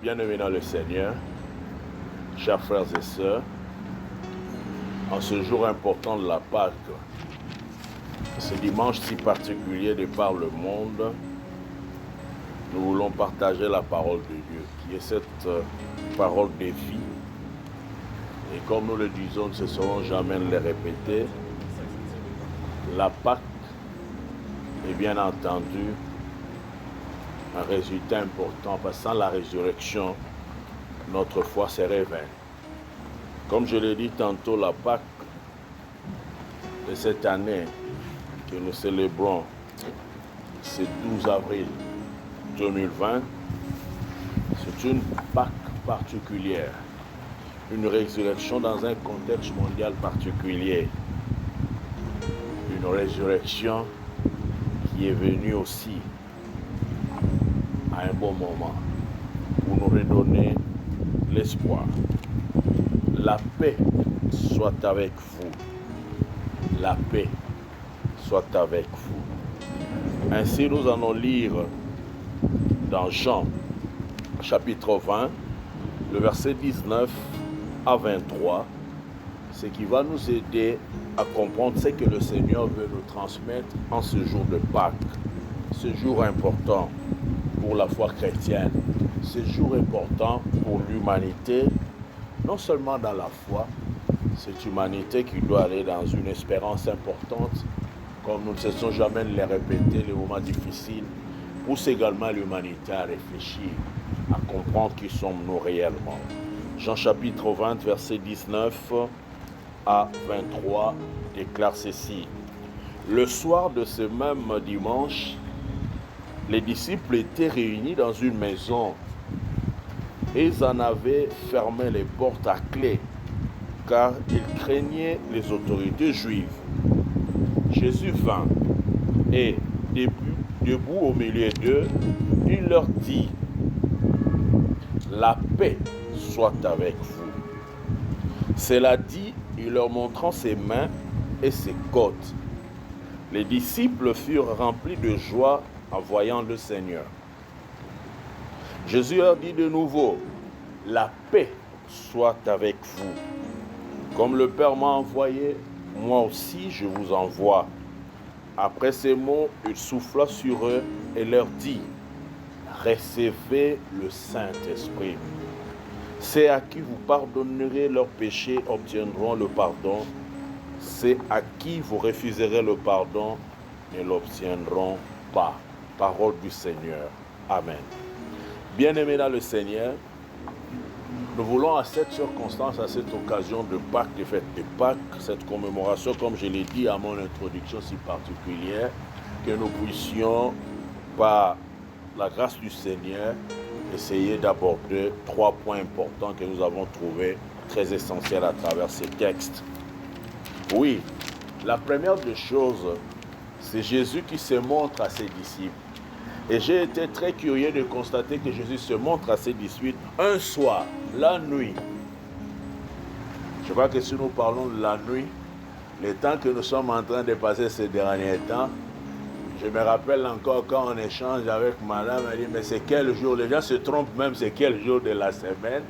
Bien-aimés dans le Seigneur, chers frères et sœurs, en ce jour important de la Pâque, ce dimanche si particulier de par le monde, nous voulons partager la parole de Dieu, qui est cette parole de vie. Et comme nous le disons, nous ne cesserons jamais de le répéter, la Pâque est bien entendu un résultat important, parce que sans la résurrection, notre foi serait vaine. Comme je l'ai dit tantôt, la Pâque de cette année que nous célébrons, c'est 12 avril 2020, c'est une Pâque particulière, une résurrection dans un contexte mondial particulier, une résurrection qui est venue aussi à un bon moment pour nous redonner l'espoir. La paix soit avec vous. La paix soit avec vous. Ainsi, nous allons lire dans Jean, chapitre 20, le verset 19 à 23, ce qui va nous aider à comprendre ce que le Seigneur veut nous transmettre en ce jour de Pâques, ce jour important pour la foi chrétienne, ce jour important pour l'humanité, non seulement dans la foi, cette humanité qui doit aller dans une espérance importante, comme nous ne cessons jamais de le répéter, les moments difficiles, pousse également l'humanité à réfléchir, à comprendre qui sommes-nous réellement. Jean chapitre 20, verset 19 à 23 déclare ceci. Le soir de ce même dimanche, les disciples étaient réunis dans une maison et ils en avaient fermé les portes à clé, car ils craignaient les autorités juives. Jésus vint et, debout au milieu d'eux, il leur dit, « La paix soit avec vous. » Cela dit, il leur montrant ses mains et ses côtes. Les disciples furent remplis de joie en voyant le Seigneur. Jésus leur dit de nouveau, « La paix soit avec vous. Comme le Père m'a envoyé, moi aussi je vous envoie. » Après ces mots, il souffla sur eux et leur dit, « Recevez le Saint-Esprit. Ceux à qui vous pardonnerez leurs péchés obtiendront le pardon. Ceux à qui vous refuserez le pardon ne l'obtiendront pas. » Parole du Seigneur. Amen. Bien-aimés dans le Seigneur, nous voulons à cette circonstance, à cette occasion de Pâques, de fête de Pâques, cette commémoration, comme je l'ai dit à mon introduction si particulière, que nous puissions, par la grâce du Seigneur, essayer d'aborder 3 points importants que nous avons trouvés très essentiels à travers ces textes. Oui, la première des choses, c'est Jésus qui se montre à ses disciples. Et j'ai été très curieux de constater que Jésus se montre à ses disciples un soir, la nuit. Je crois que si nous parlons de la nuit, les temps que nous sommes en train de passer ces derniers temps, je me rappelle encore quand on échange avec madame, elle dit, mais c'est quel jour? Les gens se trompent même, c'est quel jour de la semaine?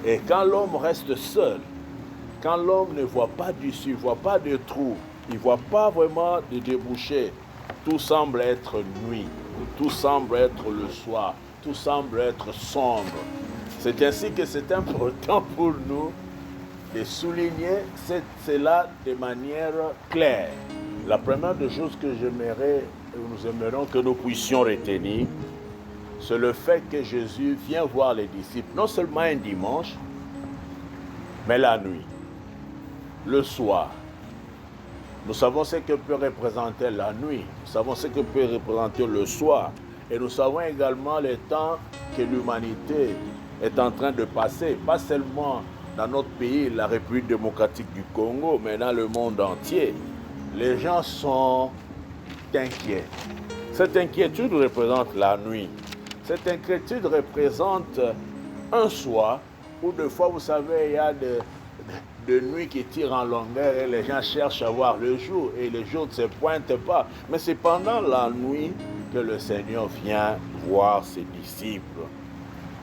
Et quand l'homme reste seul, quand l'homme ne voit pas d'issue, ne voit pas de trou, il ne voit pas vraiment de débouché, tout semble être nuit. Tout semble être le soir, tout semble être sombre. C'est ainsi que c'est important pour nous de souligner cela de manière claire. La première des choses que nous aimerions que nous puissions retenir, c'est le fait que Jésus vient voir les disciples, non seulement un dimanche, mais la nuit, le soir. Nous savons ce que peut représenter la nuit, nous savons ce que peut représenter le soir, et nous savons également le temps que l'humanité est en train de passer, pas seulement dans notre pays, la République démocratique du Congo, mais dans le monde entier. Les gens sont inquiets. Cette inquiétude représente la nuit. Cette inquiétude représente un soir où des fois, vous savez, il y a de nuit qui tire en longueur et les gens cherchent à voir le jour et le jour ne se pointe pas. Mais c'est pendant la nuit que le Seigneur vient voir ses disciples.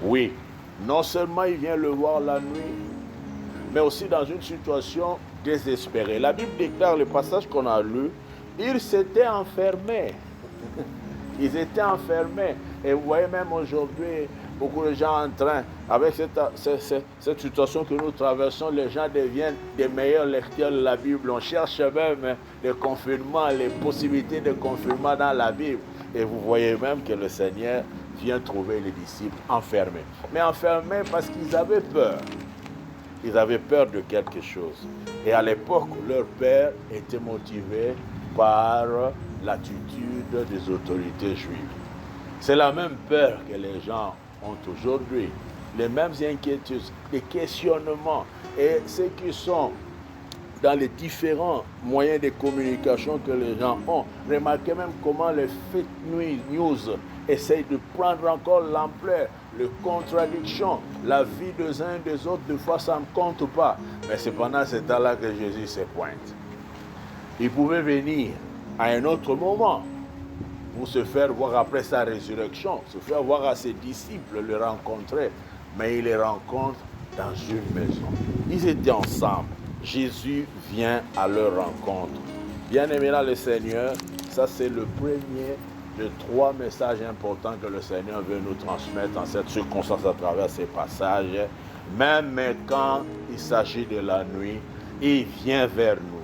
Oui, non seulement il vient le voir la nuit, mais aussi dans une situation désespérée. La Bible déclare, le passage qu'on a lu, ils s'étaient enfermés. Ils étaient enfermés. Et vous voyez même aujourd'hui, beaucoup de gens en train, avec cette situation que nous traversons, les gens deviennent des meilleurs lecteurs de la Bible. On cherche même les confinements, les possibilités de confinement dans la Bible. Et vous voyez même que le Seigneur vient trouver les disciples enfermés. Mais enfermés parce qu'ils avaient peur. Ils avaient peur de quelque chose. Et à l'époque, leur peur était motivé par l'attitude des autorités juives. C'est la même peur que les gens ont aujourd'hui, les mêmes inquiétudes, les questionnements et ceux qui sont dans les différents moyens de communication que les gens ont. Remarquez même comment les fake news essayent de prendre encore l'ampleur, les contradictions, la vie des uns et des autres, des fois ça ne compte pas. Mais c'est pendant ce temps-là que Jésus se pointe. Il pouvait venir à un autre moment pour se faire voir après sa résurrection, se faire voir à ses disciples, le rencontrer. Mais il les rencontre dans une maison. Ils étaient ensemble. Jésus vient à leur rencontre. Bien-aimés dans le Seigneur, ça c'est le premier de 3 messages importants que le Seigneur veut nous transmettre en cette circonstance à travers ces passages. Même quand il s'agit de la nuit, il vient vers nous.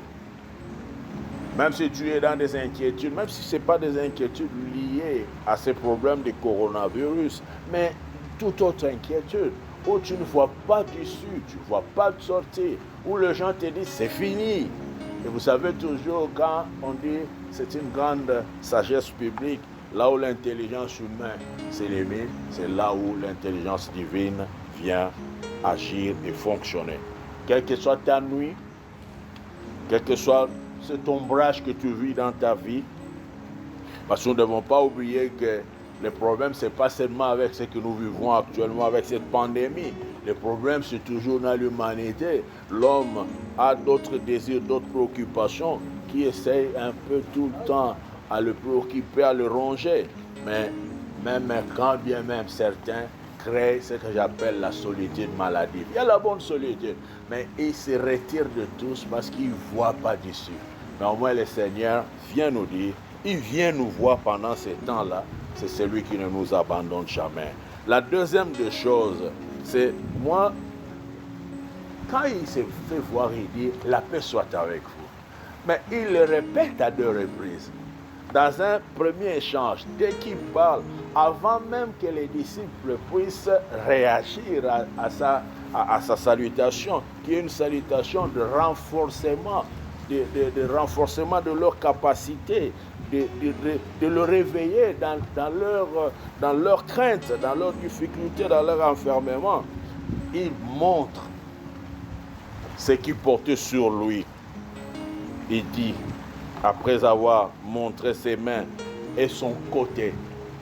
Même si tu es dans des inquiétudes, même si ce n'est pas des inquiétudes liées à ces problèmes de coronavirus, mais toute autre inquiétude, où tu ne vois pas d'issue, tu ne vois pas de sortie, où les gens te disent c'est fini. Et vous savez toujours quand on dit c'est une grande sagesse publique, là où l'intelligence humaine s'élimine, c'est là où l'intelligence divine vient agir et fonctionner. Quelle que soit ta nuit, quel que soit cet ombrage que tu vis dans ta vie, parce que nous ne devons pas oublier que le problème, ce n'est pas seulement avec ce que nous vivons actuellement, avec cette pandémie. Le problème, c'est toujours dans l'humanité. L'homme a d'autres désirs, d'autres préoccupations qui essayent un peu tout le temps à le préoccuper, à le ronger. Mais même quand bien même certains créent ce que j'appelle la solitude maladive. Il y a la bonne solitude, mais ils se retirent de tous parce qu'ils ne voient pas d'issue. Mais au moins le Seigneur vient nous dire, il vient nous voir pendant ces temps-là, c'est celui qui ne nous abandonne jamais. La deuxième des choses, c'est moi, quand il se fait voir, il dit, la paix soit avec vous. Mais il le répète à 2 reprises. Dans un premier échange, dès qu'il parle, avant même que les disciples puissent réagir à sa salutation, qui est une salutation de renforcement, de renforcement de leur capacité, de le réveiller dans leur crainte, dans leur difficulté, dans leur enfermement. Il montre ce qui portait sur lui. Il dit, après avoir montré ses mains et son côté,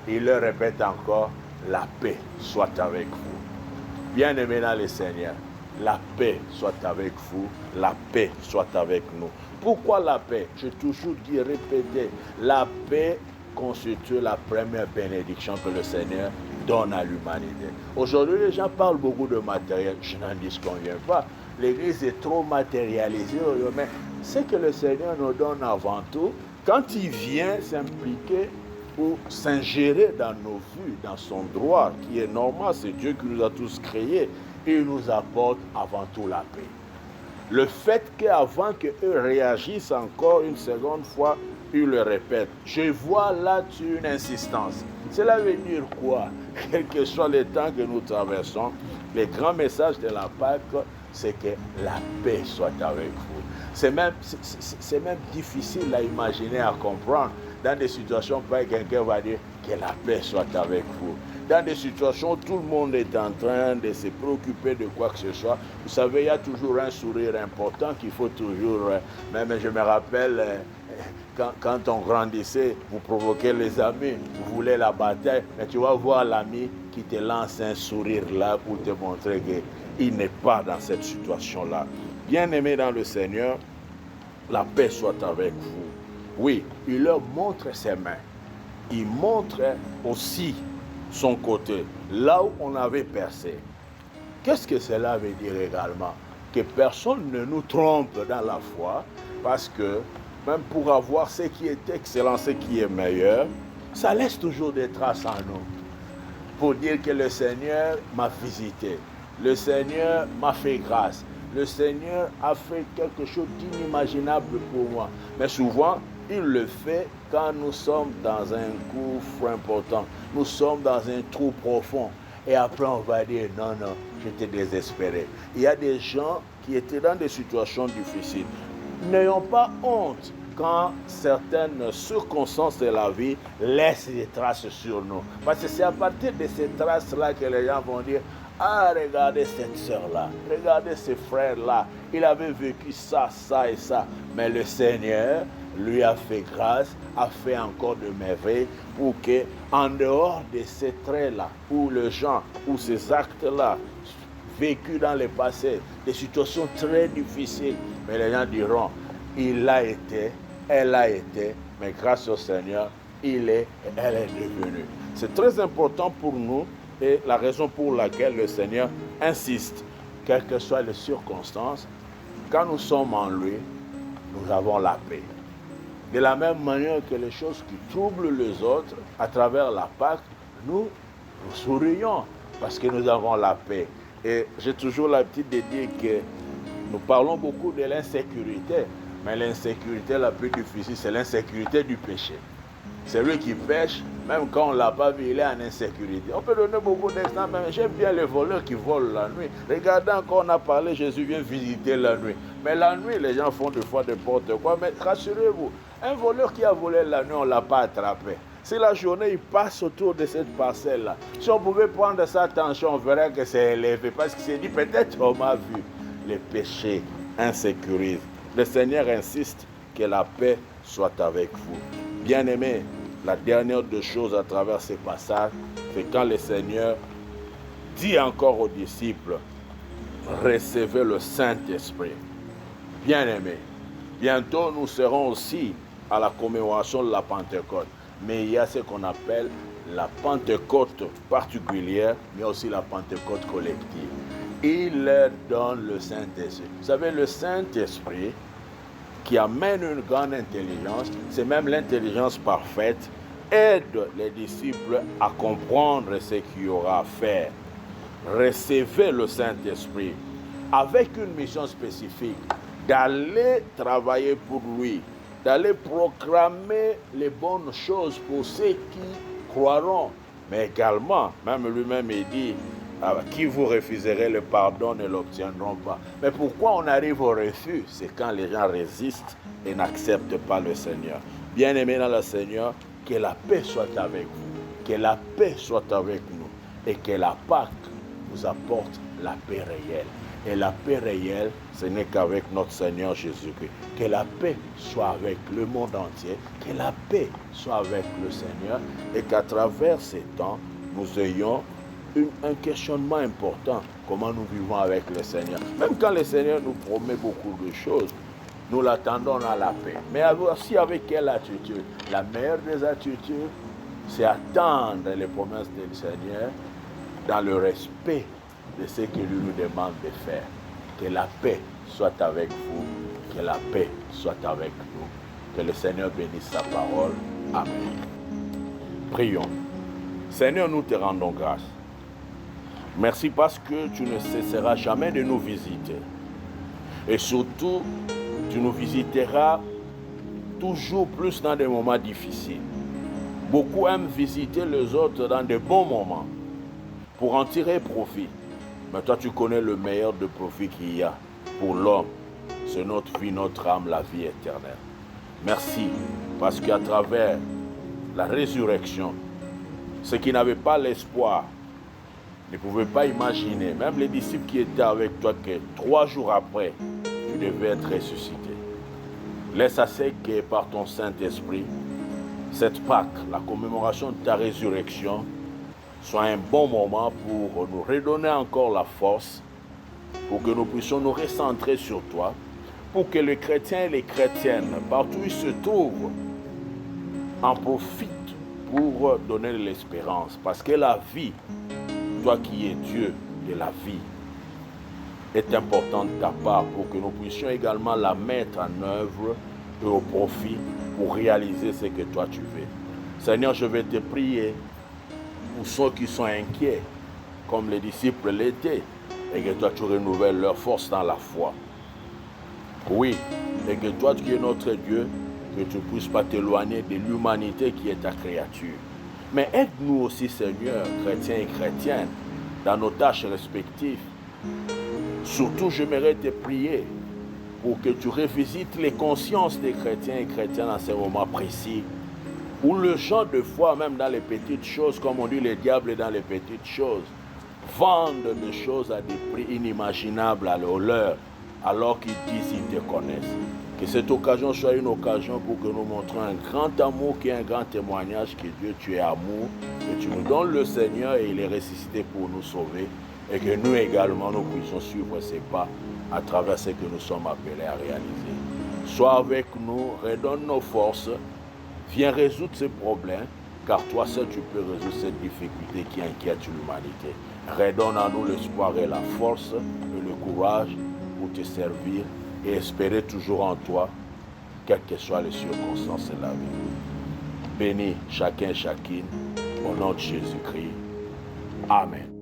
il leur répète encore, la paix soit avec vous. Bien-aimés dans le Seigneur, la paix soit avec vous, la paix soit avec nous. Pourquoi la paix? J'ai toujours dit, répété, la paix constitue la première bénédiction que le Seigneur donne à l'humanité. Aujourd'hui, les gens parlent beaucoup de matériel, je n'en disconviens pas. L'Église est trop matérialisée, mais ce que le Seigneur nous donne avant tout, quand il vient s'impliquer ou s'ingérer dans nos vues, dans son droit, qui est normal, c'est Dieu qui nous a tous créés, il nous apporte avant tout la paix. Le fait qu'avant qu'eux réagissent encore une seconde fois, il le répète. Je vois là-dessus une insistance. Cela veut dire quoi? Quel que soit le temps que nous traversons, le grand message de la Pâque, c'est que la paix soit avec vous. C'est même difficile à imaginer, à comprendre. Dans des situations où quelqu'un va dire que la paix soit avec vous. Dans des situations où tout le monde est en train de se préoccuper de quoi que ce soit, vous savez, il y a toujours un sourire important qu'il faut toujours... Même je me rappelle, quand on grandissait, vous provoquez les amis, vous voulez la bataille, mais tu vas voir l'ami qui te lance un sourire là pour te montrer il n'est pas dans cette situation-là. Bien-aimés dans le Seigneur, la paix soit avec vous. Oui, il leur montre ses mains. Il montre aussi son côté, là où on avait percé. Qu'est-ce que cela veut dire également? Que personne ne nous trompe dans la foi, parce que même pour avoir ce qui est excellent, ce qui est meilleur, ça laisse toujours des traces en nous. Pour dire que le Seigneur m'a visité, le Seigneur m'a fait grâce, le Seigneur a fait quelque chose d'inimaginable pour moi. Mais souvent, il le fait quand nous sommes dans un gouffre important, nous sommes dans un trou profond. Et après, on va dire, non, j'étais désespéré. Il y a des gens qui étaient dans des situations difficiles. N'ayons pas honte quand certaines circonstances de la vie laissent des traces sur nous. Parce que c'est à partir de ces traces-là que les gens vont dire, ah, regardez cette soeur-là, regardez ce frère-là, il avait vécu ça, ça et ça. Mais le Seigneur lui a fait grâce, a fait encore de merveilles pour que, en dehors de ces traits-là, ou les gens, ou ces actes-là, vécus dans le passé, des situations très difficiles, mais les gens diront, il a été, elle a été, mais grâce au Seigneur, il est, elle est devenue. C'est très important pour nous et la raison pour laquelle le Seigneur insiste, quelles que soient les circonstances, quand nous sommes en lui, nous avons la paix. De la même manière que les choses qui troublent les autres, à travers la Pâque, nous sourions parce que nous avons la paix. Et j'ai toujours l'habitude de dire que nous parlons beaucoup de l'insécurité, mais l'insécurité la plus difficile, c'est l'insécurité du péché. Celui qui pêche, même quand on ne l'a pas vu, il est en insécurité. On peut donner beaucoup d'exemples, mais j'aime bien les voleurs qui volent la nuit. Regardez, quand on a parlé, Jésus vient visiter la nuit. Mais la nuit, les gens font des fois n'importe quoi. Mais rassurez-vous, un voleur qui a volé la nuit, on ne l'a pas attrapé. Si la journée, il passe autour de cette parcelle-là, si on pouvait prendre sa tension, on verrait que c'est élevé. Parce qu'il s'est dit, peut-être on m'a vu. Les péchés insécurisent. Le Seigneur insiste que la paix soit avec vous. Bien-aimés, la dernière des choses à travers ces passages, c'est quand le Seigneur dit encore aux disciples, recevez le Saint-Esprit. Bien-aimés, bientôt nous serons aussi à la commémoration de la Pentecôte. Mais il y a ce qu'on appelle la Pentecôte particulière, mais aussi la Pentecôte collective. Il leur donne le Saint-Esprit. Vous savez, le Saint-Esprit qui amène une grande intelligence, c'est même l'intelligence parfaite, aide les disciples à comprendre ce qu'il y aura à faire. Recevez le Saint-Esprit avec une mission spécifique, d'aller travailler pour lui, d'aller proclamer les bonnes choses pour ceux qui croiront, mais également, même lui-même il dit, qui vous refuserez le pardon ne l'obtiendront pas. Mais pourquoi on arrive au refus? C'est quand les gens résistent et n'acceptent pas le Seigneur. Bien-aimés dans le Seigneur, que la paix soit avec vous, que la paix soit avec nous et que la Pâque vous apporte la paix réelle. Et la paix réelle, ce n'est qu'avec notre Seigneur Jésus-Christ. Que la paix soit avec le monde entier, que la paix soit avec le Seigneur et qu'à travers ces temps, nous ayons un questionnement important, comment nous vivons avec le Seigneur. Même quand le Seigneur nous promet beaucoup de choses, nous l'attendons à la paix. Mais aussi avec quelle attitude? La meilleure des attitudes, c'est attendre les promesses du Seigneur dans le respect de ce qu'il nous demande de faire. Que la paix soit avec vous, que la paix soit avec nous. Que le Seigneur bénisse sa parole. Amen. Prions. Seigneur, nous te rendons grâce. Merci parce que tu ne cesseras jamais de nous visiter. Et surtout, tu nous visiteras toujours plus dans des moments difficiles. Beaucoup aiment visiter les autres dans de bons moments pour en tirer profit. Mais toi, tu connais le meilleur de profit qu'il y a pour l'homme. C'est notre vie, notre âme, la vie éternelle. Merci parce qu'à travers la résurrection, ceux qui n'avaient pas l'espoir ne pouvaient pas imaginer, même les disciples qui étaient avec toi, que 3 jours après, tu devais être ressuscité. Laisse à ce que par ton Saint-Esprit, cette Pâque, la commémoration de ta résurrection, soit un bon moment pour nous redonner encore la force pour que nous puissions nous recentrer sur toi, pour que les chrétiens et les chrétiennes, partout où ils se trouvent, en profitent pour donner de l'espérance. Parce que la vie, toi qui es Dieu de la vie, est importante de ta part pour que nous puissions également la mettre en œuvre et au profit pour réaliser ce que toi tu veux. Seigneur, je vais te prier pour ceux qui sont inquiets, comme les disciples l'étaient, et que toi tu renouvelles leur force dans la foi. Oui, et que toi qui es notre Dieu, que tu ne puisses pas t'éloigner de l'humanité qui est ta créature. Mais aide-nous aussi, Seigneur, chrétiens et chrétiennes, dans nos tâches respectives. Surtout, j'aimerais te prier pour que tu revisites les consciences des chrétiens et chrétiennes dans ces moments précis, où le genre de foi, même dans les petites choses, comme on dit, le diable est dans les petites choses, vendent des choses à des prix inimaginables à leur, alors qu'ils disent qu'ils te connaissent. Que cette occasion soit une occasion pour que nous montrions un grand amour qui est un grand témoignage que Dieu, tu es amour, et tu nous donnes le Seigneur et il est ressuscité pour nous sauver, et que nous également nous puissions suivre ses pas à travers ce que nous sommes appelés à réaliser. Sois avec nous, redonne nos forces, viens résoudre ces problèmes, car toi seul tu peux résoudre cette difficulté qui inquiète l'humanité. Redonne à nous l'espoir et la force et le courage pour te servir et espérer toujours en toi, quelles que soient les circonstances de la vie. Bénis chacun et chacune, au nom de Jésus-Christ. Amen.